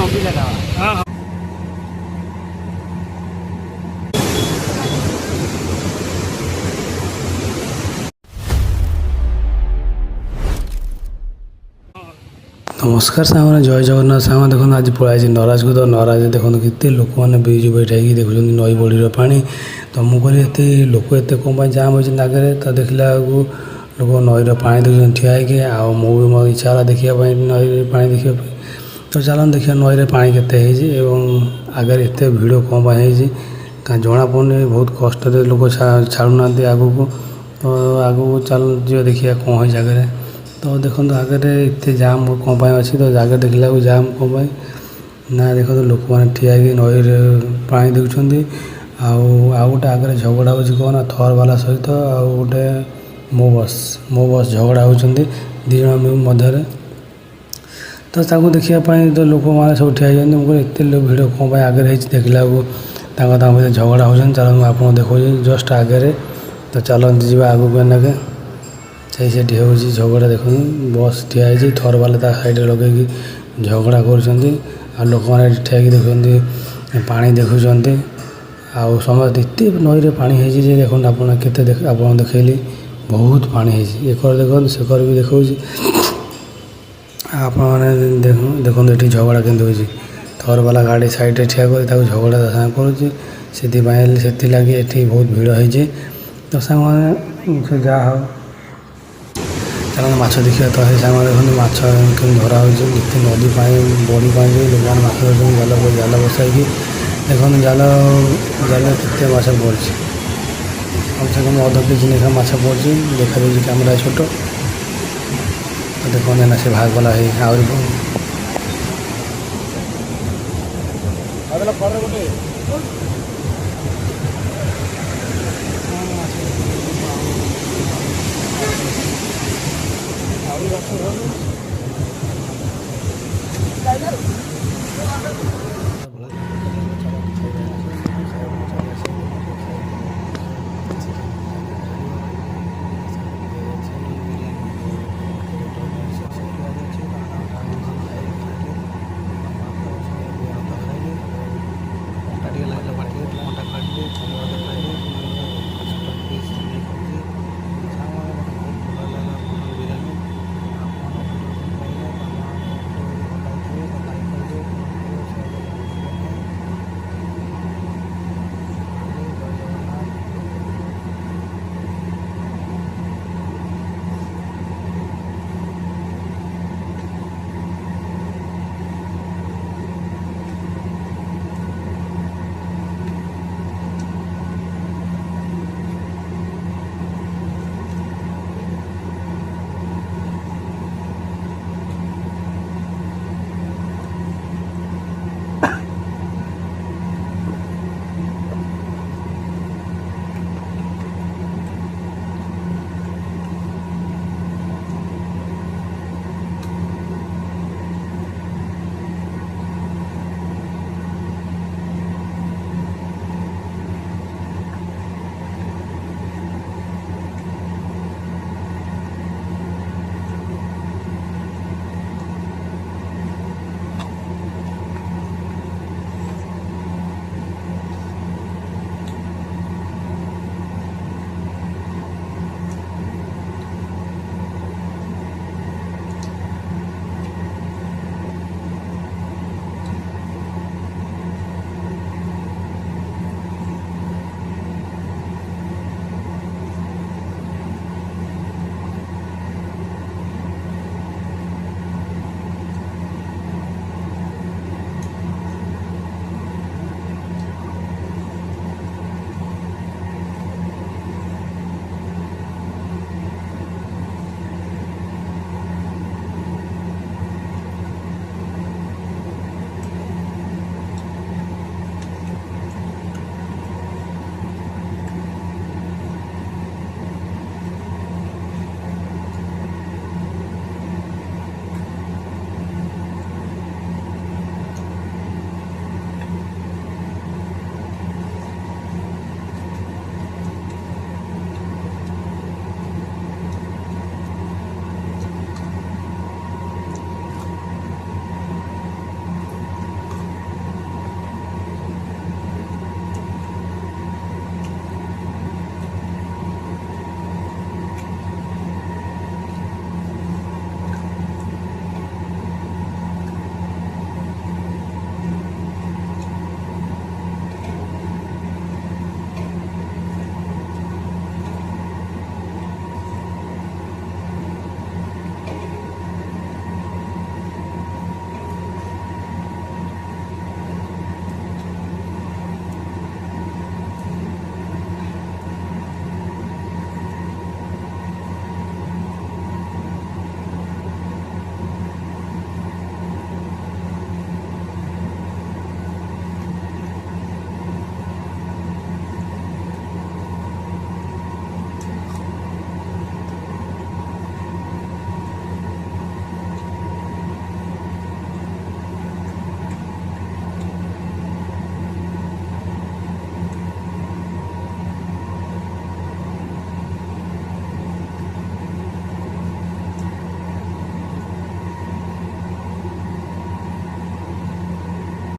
हाँ हाँ नमस्कार सामने जय जगन्नाथ साम देखो आज पढ़ाई नराज को तो नराज देखो केते लोक मैंने ब्रिज बैठाई देखुं नई बड़ी पा तो मुझे एत लोक एत कौन जाम हो आगे तो देखला लोक नईर पा देखुं ठिया है मुझे मो इच्छा है देखापी नई पा देखा तो चलन देखिए नईर पा के आगे एत भिड़ कौन कहीं जना पड़े बहुत कष्ट लोक छाड़ूना आग को तो आग को चल जी देखिए कौन है जगह तो देखो आगे एत जाम कौन अच्छी तो आगे देखला जाम कौन ना देखो लोक मैंने ठिया नई पा देखुं आउ गोटे आगे झगड़ा हो कौन थर वाला सहित आउ गोटे मो बस झगड़ा होती दिज मध्य तो ताको देखापी तो लोक मैंने सब ठिया मुझे एत भिड़ कौन आगे देखला मध्य झगड़ा हो चल आप देखो जस्ट आगे तो चलते जी आग को नाके से झगड़ा देख बस ठिया थर वाला साइड लगे झगड़ा कर लोक मैंने ठिया देखुं पा देखुं आउ समस्त एत नई पा देख आप देखली बहुत पानी एकर देख सेकर भी देखा आप देखो ये झगड़ा के थर वाला गाड़ी साइड ठिया कर झगड़ा कर लगे ये बहुत भिड़ होती तो सामने जहाँ हो चलो माछ देखिए तो साइड देखते माछ धरा हो नदी पा बड़ी पा लोक मैंने माछ धर जाल बसाई देखो जाल के माछ पड़ी कम से कम अध केजी लेखा माछ पड़ी देखा जाए कैमेरा छोट तो देखो ना से भाग वाला है आउरी